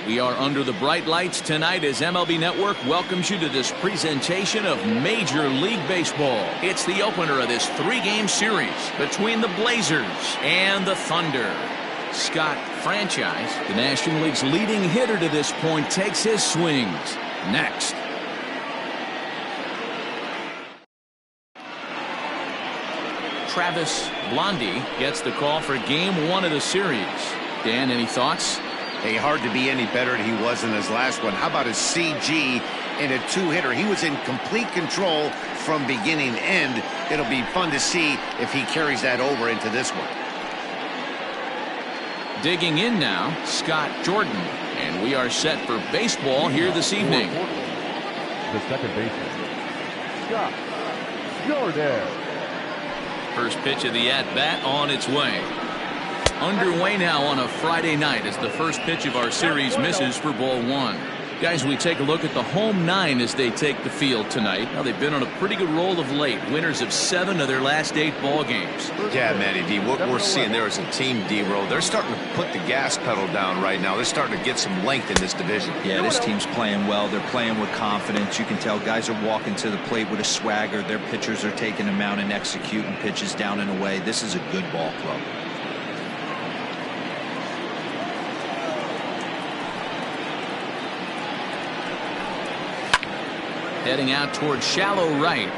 We are under the bright lights tonight as MLB Network welcomes you to this presentation of Major League Baseball. It's the opener of this 3-game series between the Blazers and the Thunder. Scott Franchise, the National League's leading hitter to this point, takes his swings. Next. Travis Blondie gets the call for game 1 of the series. Dan, any thoughts? Hey, hard to be any better than he was in his last one. How about his CG in a 2-hitter? He was in complete control from beginning to end. It'll be fun to see if he carries that over into this one. Digging in now, Scott Jordan. And we are set for baseball here this evening. The second baseman, Scott Jordan. First pitch of the at-bat on its way. Underway now on a Friday night as the first pitch of our series misses for ball 1. Guys, we take a look at the home 9 as they take the field tonight. Now, they've been on a pretty good roll of late. Winners of 7 of their last 8 ball games. Yeah, Matty D, what we're seeing there as a team, D-Row, they're starting to put the gas pedal down right now. They're starting to get some length in this division. Yeah, this team's playing well. They're playing with confidence. You can tell guys are walking to the plate with a swagger. Their pitchers are taking them out and executing pitches down and away. This is a good ball club. Heading out towards shallow right.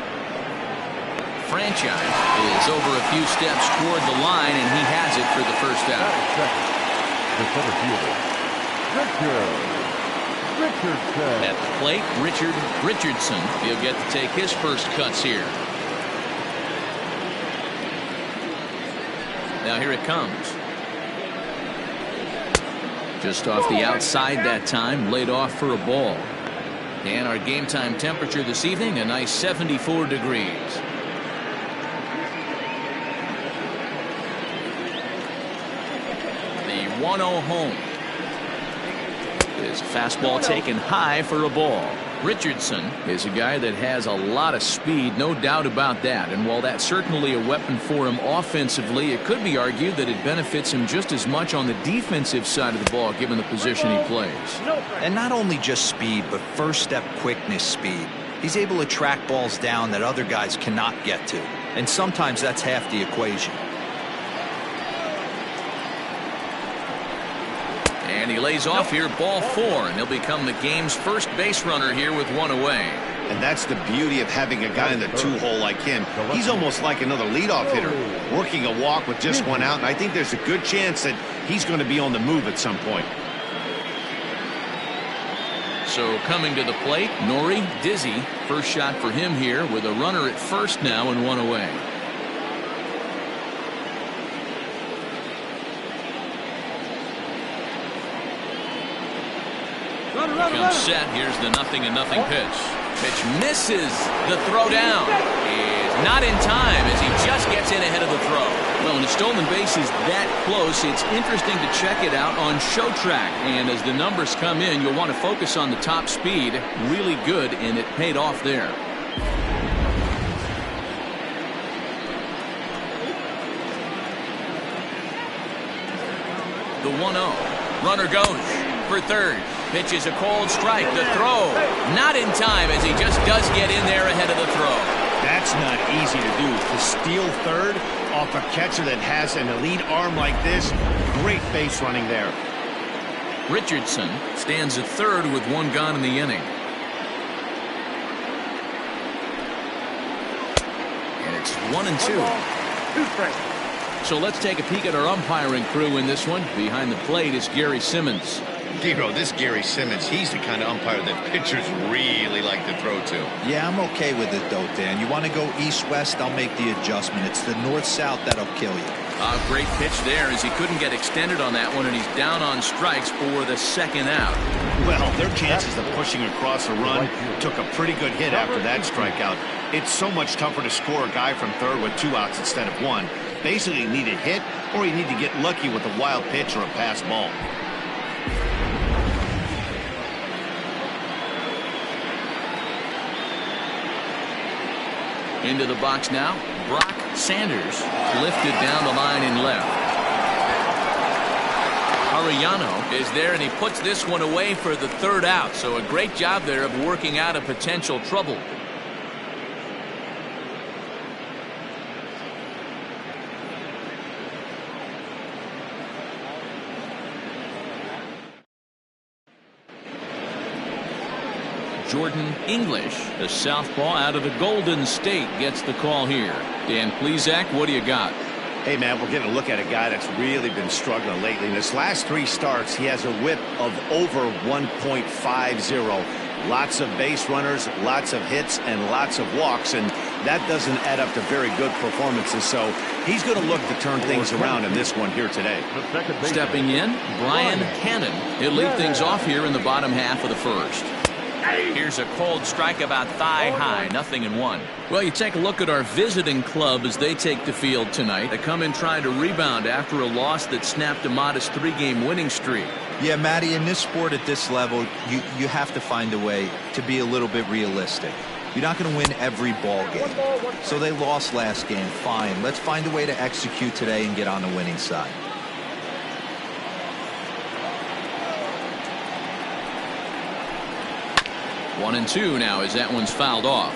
Franchise is over a few steps toward the line, and he has it for the first out. The center fielder, Richardson. At the plate, Richard Richardson. He'll get to take his first cuts here. Now here it comes. Just off the outside that time, laid off for a ball. And our game time temperature this evening, a nice 74 degrees. The 1-0 home. Is a fastball taken high for a ball. Richardson is a guy that has a lot of speed, no doubt about that. And while that's certainly a weapon for him offensively, it could be argued that it benefits him just as much on the defensive side of the ball, given the position he plays. And not only just speed, but first step quickness speed. He's able to track balls down that other guys cannot get to. And sometimes that's half the equation. And he lays off here, ball 4, and he'll become the game's first base runner here with 1 away. And that's the beauty of having a guy in the 2-hole like him. He's almost like another leadoff hitter, working a walk with just 1 out, and I think there's a good chance that he's going to be on the move at some point. So coming to the plate, Nori Dizzy. First shot for him here with a runner at first now and 1 away. Comes set. Here's the 0-0 pitch. Pitch misses. The throw down is not in time as he just gets in ahead of the throw. Well, when a stolen base is that close, it's interesting to check it out on Show Track. And as the numbers come in, you'll want to focus on the top speed. Really good, and it paid off there. The 1-0. Runner goes for third. Pitch is a cold strike. The throw not in time as he just does get in there ahead of the throw. That's not easy to do. To steal third off a catcher that has an elite arm like this, great base running there. Richardson stands at third with 1 gone in the inning. And it's 1-2. So let's take a peek at our umpiring crew in this one. Behind the plate is Gary Simmons. D-Row, this Gary Simmons, he's the kind of umpire that pitchers really like to throw to. Yeah, I'm okay with it, though, Dan. You want to go east-west, I'll make the adjustment. It's the north-south that'll kill you. Great pitch there as he couldn't get extended on that one, and he's down on strikes for the 2nd out. Well, their chances of pushing across a run took a pretty good hit after that strikeout. It's so much tougher to score a guy from third with 2 outs instead of 1. Basically, you need a hit, or you need to get lucky with a wild pitch or a pass ball. Into the box now, Brock Sanders lifted down the line in left. Arellano is there, and he puts this one away for the third out. So a great job there of working out a potential trouble. Jordan English, the southpaw out of the Golden State, gets the call here. Dan Plesac, what do you got? Hey, man, we're getting a look at a guy that's really been struggling lately. In his last 3 starts, he has a whip of over 1.50. Lots of base runners, lots of hits, and lots of walks, and that doesn't add up to very good performances. So he's going to look to turn things around in this one here today. Stepping in, Brian Cannon. He'll lead things off here in the bottom half of the first. Here's a cold strike about thigh high, 0-1. Well, you take a look at our visiting club as they take the field tonight. They come in trying to rebound after a loss that snapped a modest 3-game winning streak. Yeah, Matty, in this sport at this level, you have to find a way to be a little bit realistic. You're not going to win every ball game. So they lost last game. Fine. Let's find a way to execute today and get on the winning side. One and two now as that one's fouled off.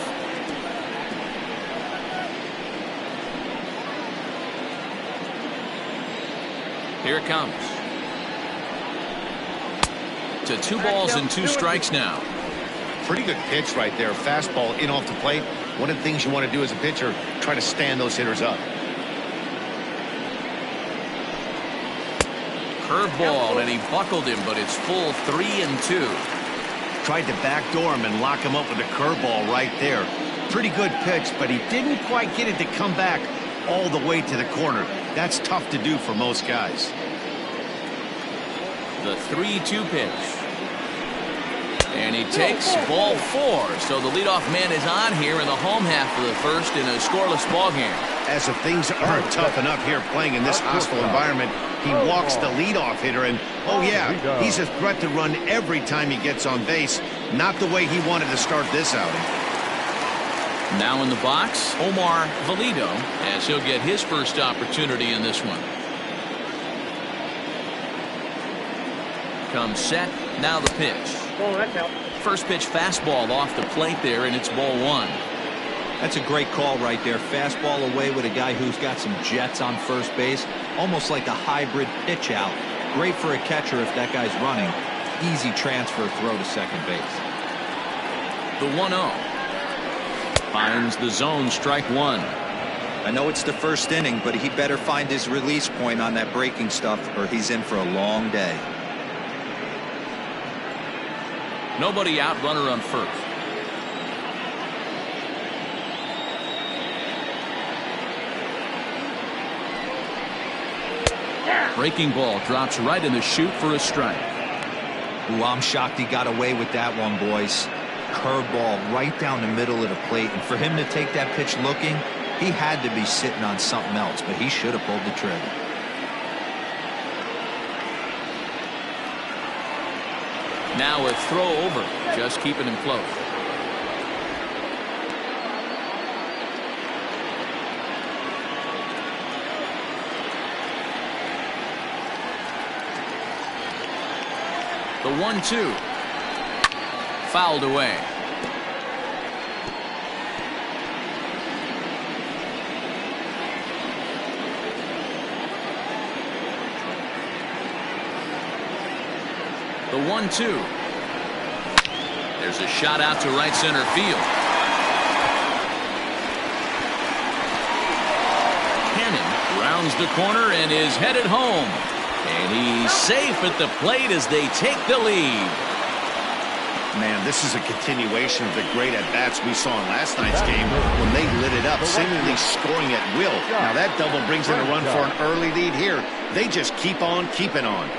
Here it comes. To 2 balls and 2 strikes now. Pretty good pitch right there. Fastball in off the plate. One of the things you want to do as a pitcher, try to stand those hitters up. Curveball, and he buckled him, but it's full 3-2. Tried to backdoor him and lock him up with a curveball right there. Pretty good pitch, but he didn't quite get it to come back all the way to the corner. That's tough to do for most guys. The 3-2 pitch. And he takes ball 4. So the leadoff man is on here in the home half of the first in a scoreless ball game. As if things aren't tough enough here playing in this hostile environment, he walks the leadoff hitter, and oh yeah, he's a threat to run every time he gets on base. Not the way he wanted to start this outing. Now in the box, Omar Valido, as he'll get his first opportunity in this one. Comes set, now the pitch. First pitch fastball off the plate there, and it's ball 1. That's a great call right there. Fastball away with a guy who's got some jets on first base. Almost like a hybrid pitch out. Great for a catcher if that guy's running. Easy transfer throw to second base. The 1-0. Finds the zone, strike 1. I know it's the first inning, but he better find his release point on that breaking stuff or he's in for a long day. Nobody out, runner on first. Breaking ball drops right in the chute for a strike. Ooh, I'm shocked he got away with that one, boys. Curveball right down the middle of the plate, and for him to take that pitch looking, he had to be sitting on something else, but he should have pulled the trigger. Now a throw over, just keeping him close. The 1-2. Fouled away. The 1-2. There's a shot out to right center field. Cannon rounds the corner and is headed home. And he's safe at the plate as they take the lead. Man, this is a continuation of the great at-bats we saw in last night's game when they lit it up, seemingly scoring at will. Now that double brings in a run for an early lead here. They just keep on keeping on.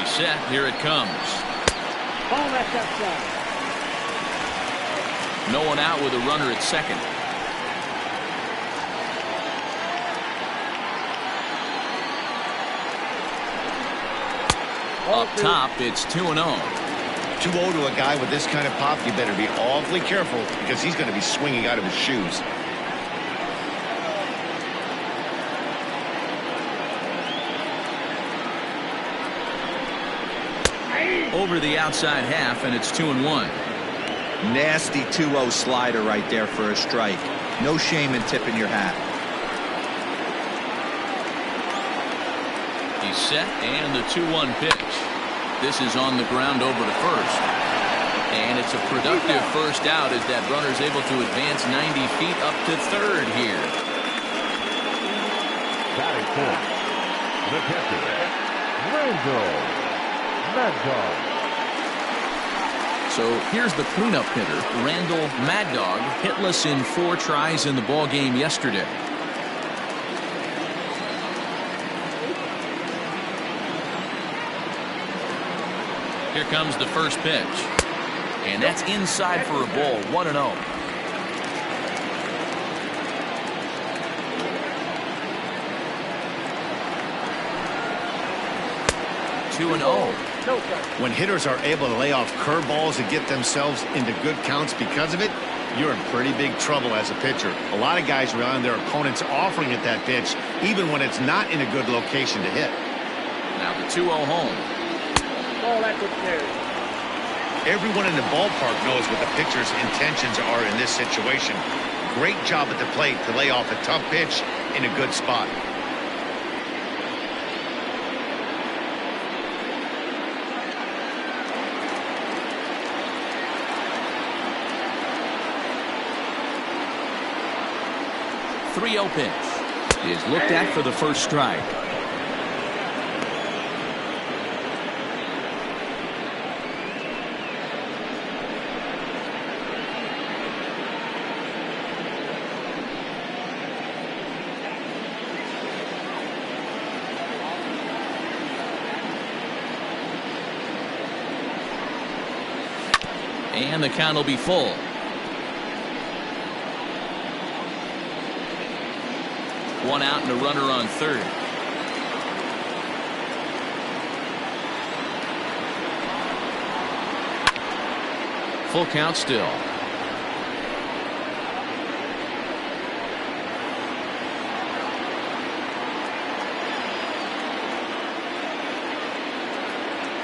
Set. Here it comes. No one out with a runner at second. Up top, it's 2-0. 2-0 to a guy with this kind of pop, you better be awfully careful because he's going to be swinging out of his shoes. Over the outside half, and it's 2-1. Nasty 2-0 slider right there for a strike. No shame in tipping your hat. He's set, and the 2-1 pitch. This is on the ground over to first. And it's a productive first out as that runner's able to advance 90 feet up to third here. Batting fourth, the catcher, Randall Mad Dog. So here's the cleanup hitter, Randall Mad Dog, hitless in 4 tries in the ball game yesterday. Here comes the first pitch. And that's inside for a ball, 1-0. When hitters are able to lay off curveballs and get themselves into good counts because of it, you're in pretty big trouble as a pitcher. A lot of guys rely on their opponents offering at that pitch, even when it's not in a good location to hit. Now the 2-0 home. Oh, that took care. Everyone in the ballpark knows what the pitcher's intentions are in this situation. Great job at the plate to lay off a tough pitch in a good spot. The 3-0 pitch is looked at for the first strike. And the count will be full. One out and a runner on third. Full count still.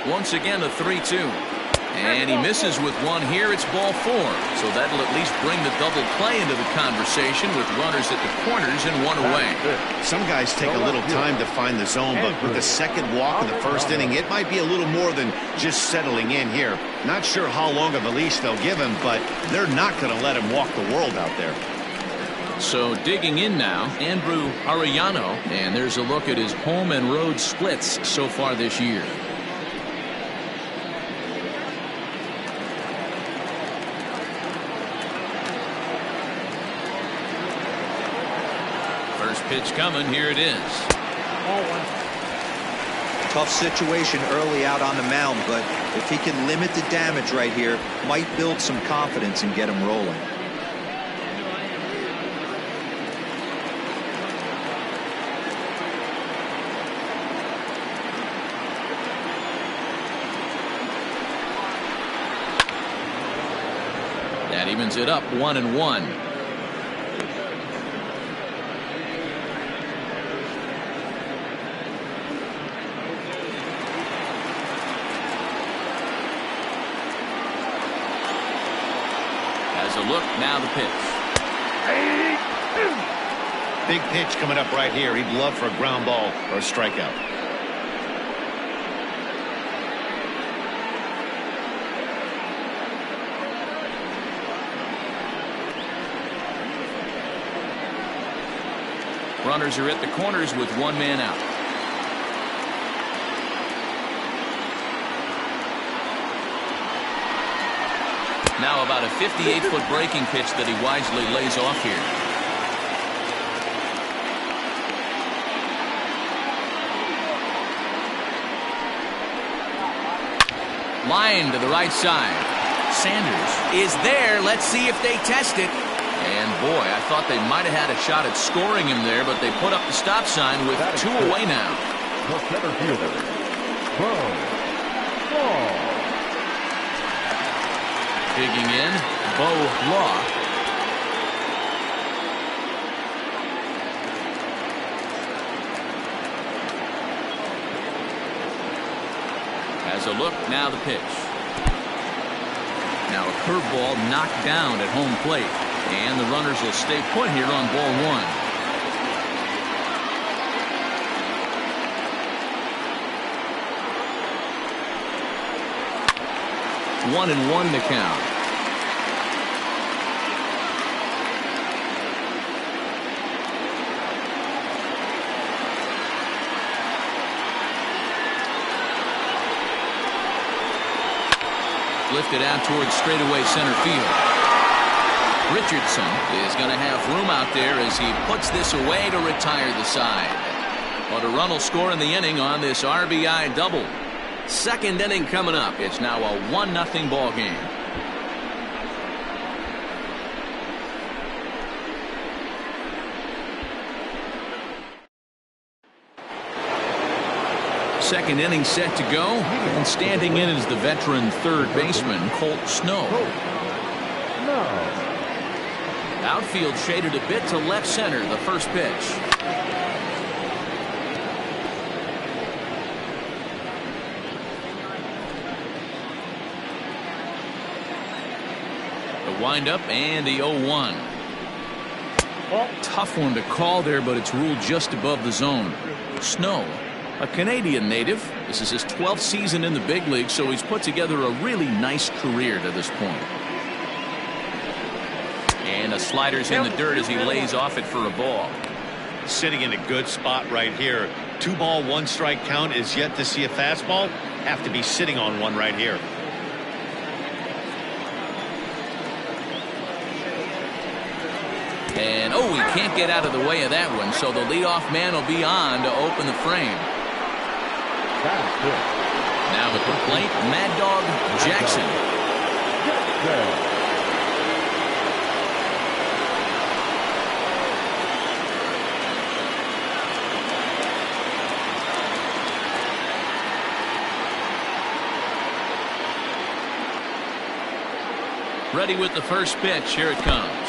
Once again a 3-2. And he misses with one here. It's ball 4. So that'll at least bring the double play into the conversation with runners at the corners and one away. Some guys take a little time to find the zone, but with the second walk in the first inning, it might be a little more than just settling in here. Not sure how long of a leash they'll give him, but they're not going to let him walk the world out there. So digging in now, Andrew Arellano, and there's a look at his home and road splits so far this year. Pitch coming. Here it is. Tough situation early out on the mound, but if he can limit the damage right here, might build some confidence and get him rolling. That evens it up 1-1. A look, now the pitch. Big pitch coming up right here. He'd love for a ground ball or a strikeout. Runners are at the corners with one man out. Now about a 58-foot breaking pitch that he wisely lays off here. Line to the right side. Sanders is there. Let's see if they test it. And boy, I thought they might have had a shot at scoring him there, but they put up the stop sign with 2 away now. The center fielder, Bo Law. Digging in, Bo Law. Has a look, now the pitch. Now a curveball knocked down at home plate. And the runners will stay put here on ball 1. 1-1 the count. Lifted out towards straightaway center field. Richardson is going to have room out there as he puts this away to retire the side. But a run will score in the inning on this RBI double. Second inning coming up. It's now a 1-0 ball game. Second inning set to go, and standing in is the veteran third baseman Colt Snow. Outfield shaded a bit to left center, the first pitch. The windup and the 0-1. Tough one to call there, but it's ruled just above the zone. Snow, a Canadian native. This is his 12th season in the big league, so he's put together a really nice career to this point. And the slider's in the dirt as he lays off it for a ball. Sitting in a good spot right here. 2 ball, 1 strike count is yet to see a fastball. Have to be sitting on one right here. And oh, he can't get out of the way of that one, so the leadoff man will be on to open the frame. Now at the plate, Mad Dog Jackson. Ready with the first pitch. Here it comes.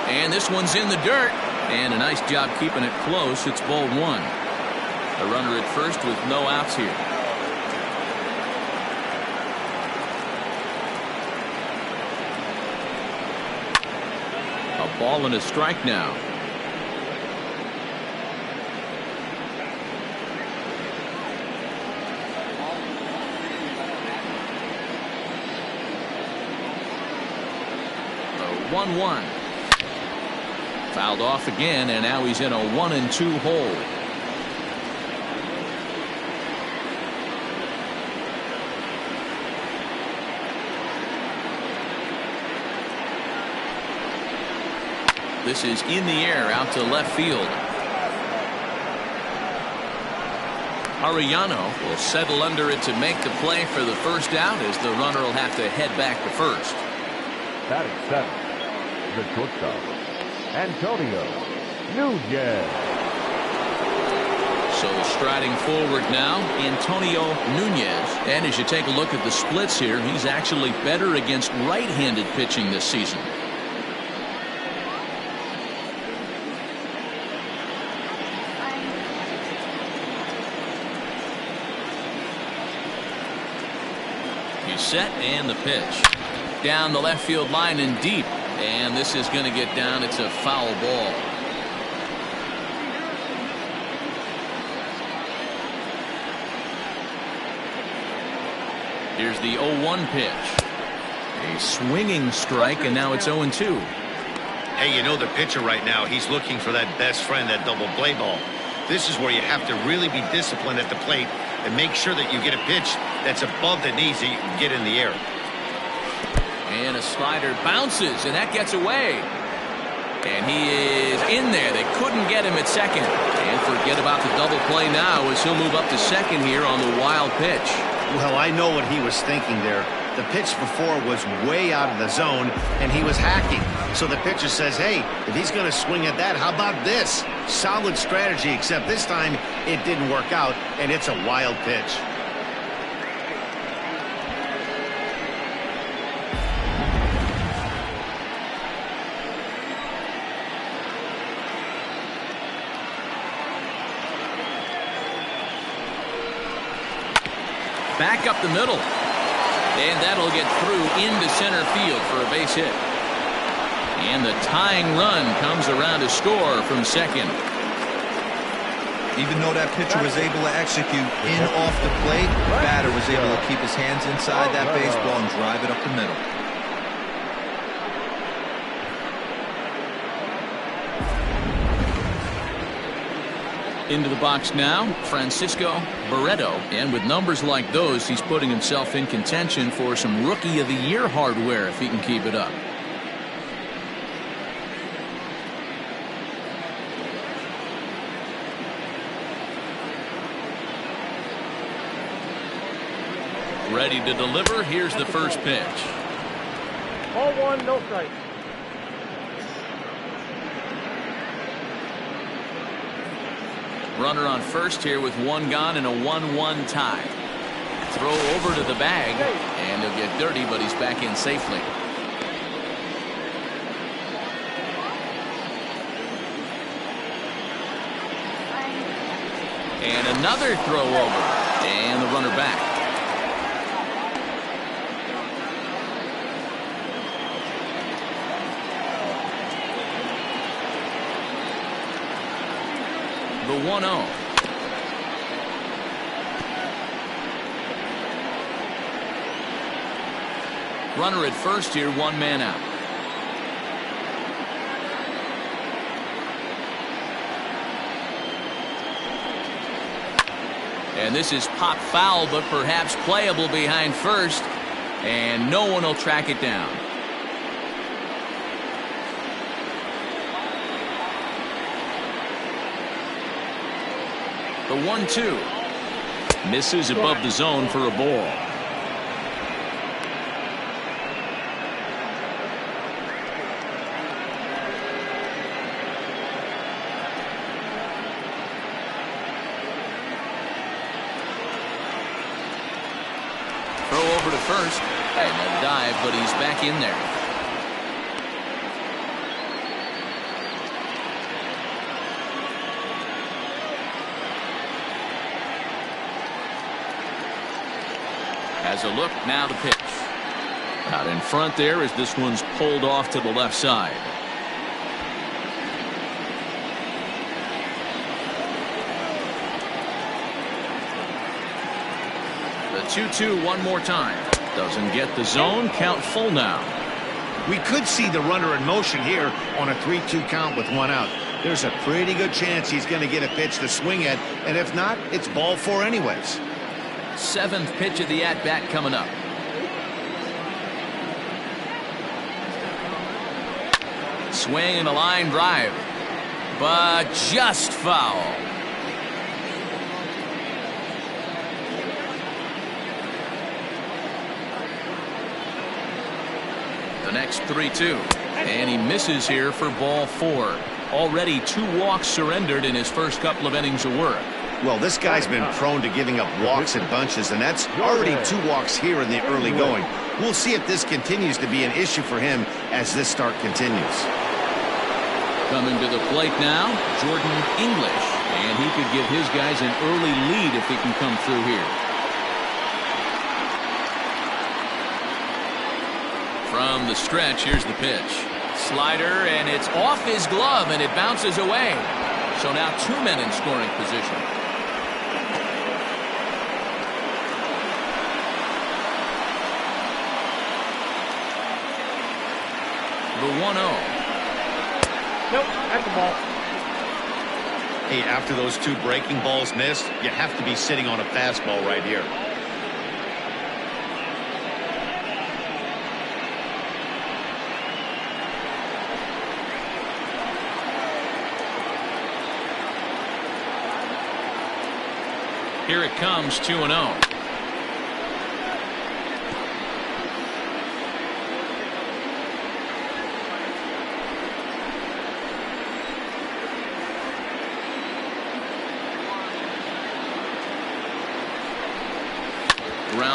And this one's in the dirt. And a nice job keeping it close. It's ball 1. A runner at first with no outs here. A ball and a strike now. The 1-1. Fouled off again, and now he's in a 1-2 hole. This is in the air out to left field. Arellano will settle under it to make the play for the first out as the runner will have to head back to first. Batting 7, the shortstop, Antonio Nunez. So striding forward now, Antonio Nunez. And as you take a look at the splits here, he's actually better against right-handed pitching this season. He's set, and the pitch. Down the left field line and deep. And this is going to get down. It's a foul ball. Here's the 0-1 pitch. A swinging strike, and now it's 0-2. Hey, you know the pitcher right now, he's looking for that best friend, that double play ball. This is where you have to really be disciplined at the plate and make sure that you get a pitch that's above the knees that you can get in the air. And a slider bounces, and that gets away. And he is in there. They couldn't get him at second. And forget about the double play now as he'll move up to second here on the wild pitch. Well, I know what he was thinking there. The pitch before was way out of the zone, and he was hacking. So the pitcher says, hey, if he's going to swing at that, how about this? Solid strategy, except this time it didn't work out, and it's a wild pitch. Back up the middle. And that'll get through into center field for a base hit. And the tying run comes around to score from second. Even though that pitcher was able to execute in off the plate, the batter was able to keep his hands inside that baseball and drive it up the middle. Into the box now, Francisco Barreto. And with numbers like those, he's putting himself in contention for some Rookie of the Year hardware if he can keep it up. Ready to deliver. Here's the first pitch. Ball one, no strike. Runner on first here with one gone and a 1-1 tie. Throw over to the bag, and he'll get dirty, but he's back in safely. And another throw over, and the runner back. The 1-0. Runner at first here, one man out. And this is pop foul, but perhaps playable behind first, and no one will track it down. The 1-2 misses above the zone for a ball. Throw over to first, and a dive, but he's back in there. Has a look, now the pitch. Out in front there as this one's pulled off to the left side. The 2-2 one more time. Doesn't get the zone, count full now. We could see the runner in motion here on a 3-2 count with one out. There's a pretty good chance he's going to get a pitch to swing at, and if not, it's ball four anyways. Seventh pitch of the at-bat coming up. Swing and a line drive, but just foul. The next 3-2, and he misses here for ball four. Already 2 walks surrendered in his first couple of innings of work. Well, this guy's been prone to giving up walks in bunches, and that's already 2 walks here in the early going. We'll see if this continues to be an issue for him as this start continues. Coming to the plate now, Jordan English, and he could give his guys an early lead if he can come through here. From the stretch, here's the pitch. Slider, and it's off his glove, and it bounces away. So now 2 men in scoring position. The 1-0. Nope, that's the ball. Hey, after those 2 breaking balls missed, you have to be sitting on a fastball right here. Here it comes, 2-0.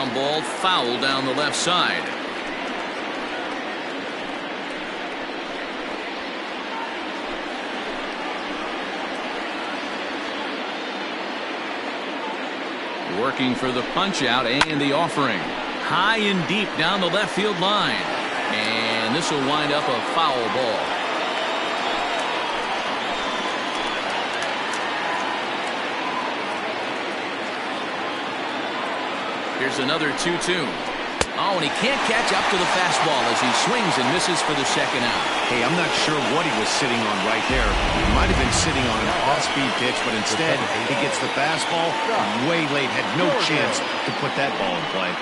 Ground ball foul down the left side. Working for the punch out and the offering. High and deep down the left field line. And this will wind up a foul ball. Here's another 2-2. Oh, and he can't catch up to the fastball as he swings and misses for the second out. Hey, I'm not sure what he was sitting on right there. He might have been sitting on an off-speed pitch, but instead he gets the fastball way late. Had no chance to put that ball in play.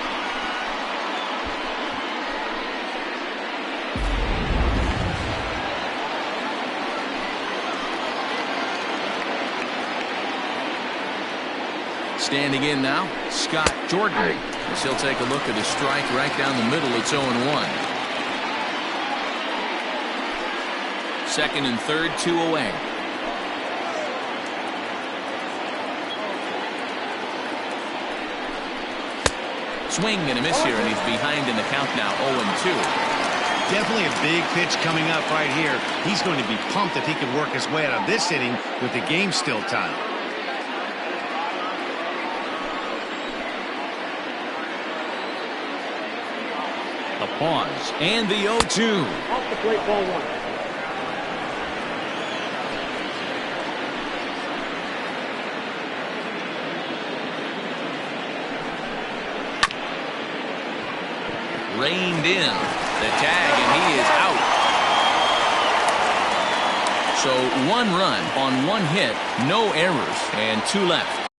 Standing in now, Scott Jordan. As he'll take a look at a strike right down the middle. It's 0-1. Second and third, 2 away. Swing and a miss here, and he's behind in the count now, 0-2. Definitely a big pitch coming up right here. He's going to be pumped if he can work his way out of this inning with the game still tied. The pause and the 0-2. Off the plate, ball one. Reined in the tag, and he is out. So 1 run on 1 hit, no errors, and 2 left.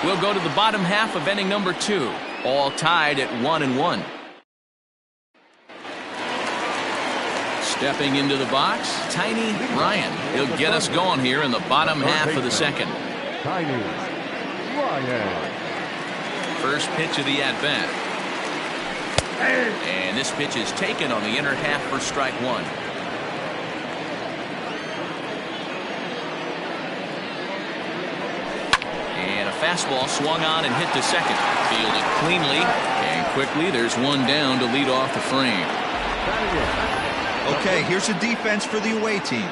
We'll go to the bottom half of inning number 2. All tied at 1-1. Stepping into the box, Tiny Ryan. He'll get us going here in the bottom half of the second. Tiny Ryan. First pitch of the at-bat. And this pitch is taken on the inner half for strike 1. And a fastball swung on and hit to second. Fielded cleanly and quickly. There's one down to lead off the frame. Okay, here's a defense for the away team.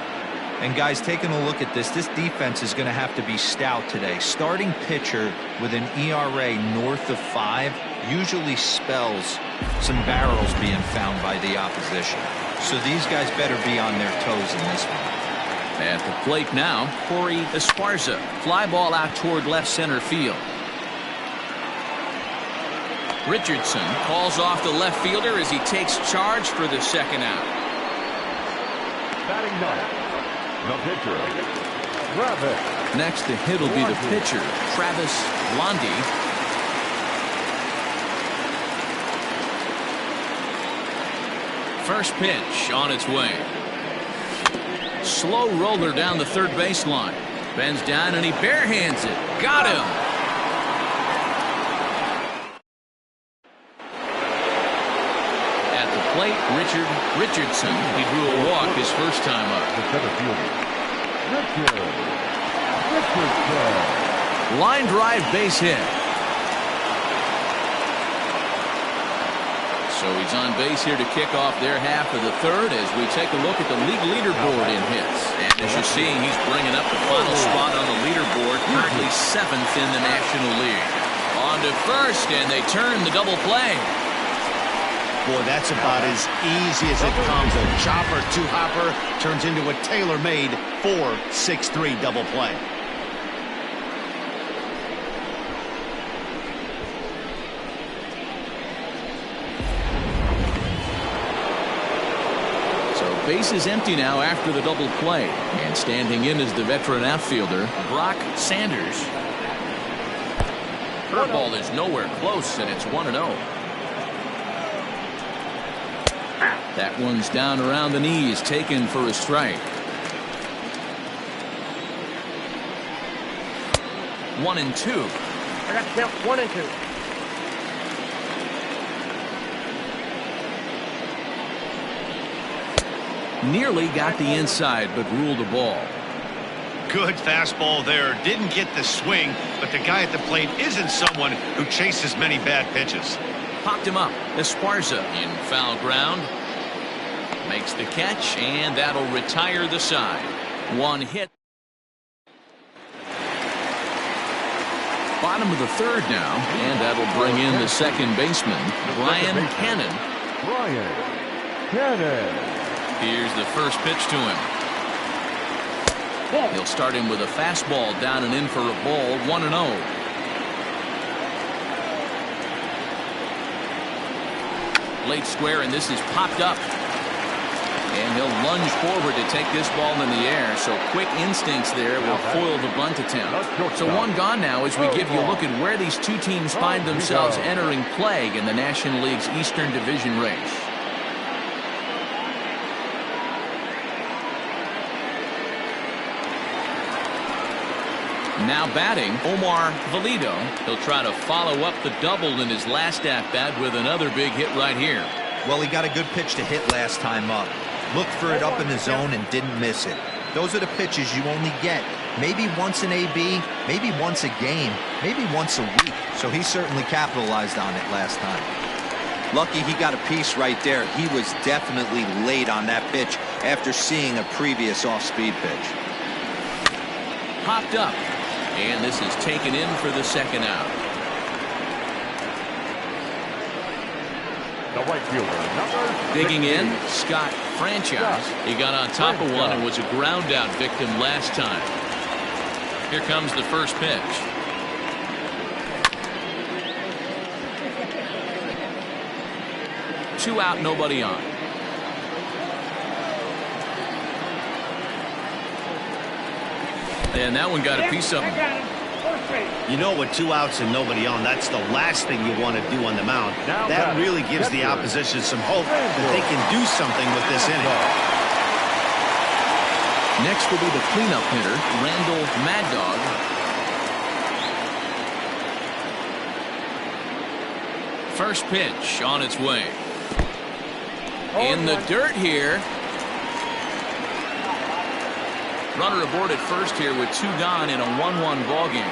And guys, taking a look at this defense is going to have to be stout today. Starting pitcher with an ERA north of 5 usually spells some barrels being found by the opposition. So these guys better be on their toes in this one. At the plate now, Corey Esparza. Fly ball out toward left center field. Richardson calls off the left fielder as he takes charge for the second out. Batting ninth, the pitcher, Travis. Next to hit will be the pitcher, Travis Londy. First pitch on its way. Slow roller down the third baseline. Bends down and he barehands it. Got him. At the plate, Richardson. He drew a walk his first time up. The center fielder, Richardson. Line drive base hit. So he's on base here to kick off their half of the third as we take a look at the league leaderboard in hits. And as you're seeing, he's bringing up the final spot on the leaderboard, currently 7th in the National League. On to first, and they turn the double play. Boy, that's about as easy as it comes. A chopper, 2-hopper turns into a tailor-made 4-6-3 double play. Base is empty now after the double play. And standing in is the veteran outfielder, Brock Sanders. Curveball is nowhere close, and it's 1-0. That one's down around the knees, taken for a strike. 1-2. I got to count 1 and 2. Nearly got the inside, but ruled a ball. Good fastball there. Didn't get the swing, but the guy at the plate isn't someone who chases many bad pitches. Popped him up. Esparza in foul ground. Makes the catch, and that'll retire the side. One hit. Bottom of the third now, and that'll bring in the second baseman, Brian Cannon. Brian Cannon. Here's the first pitch to him. He'll start him with a fastball down and in for a ball, 1-0. Late square, and this is popped up. And he'll lunge forward to take this ball in the air. So quick instincts there will foil the bunt attempt. So one gone now as we give you a look at where these two teams find themselves entering play in the National League's Eastern Division race. Now batting, Omar Valido. He'll try to follow up the double in his last at-bat with another big hit right here. Well, he got a good pitch to hit last time up. Looked for it up in the zone and didn't miss it. Those are the pitches you only get maybe once in AB, maybe once a game, maybe once a week. So he certainly capitalized on it last time. Lucky he got a piece right there. He was definitely late on that pitch after seeing a previous off-speed pitch. Popped up. And this is taken in for the second out. The right fielder, number Digging 16. in, Scott Franchise. He got on top of one and was a ground out victim last time. Here comes the first pitch. Two out, nobody on. And that one got a piece of him. You know, with 2 outs and nobody on, that's the last thing you want to do on the mound. That really gives the opposition some hope that they can do something with this inning. Next will be the cleanup hitter, Randall Mad Dog. First pitch on its way. In the dirt here. Runner aboard at first here with 2 gone in a 1-1 ball game.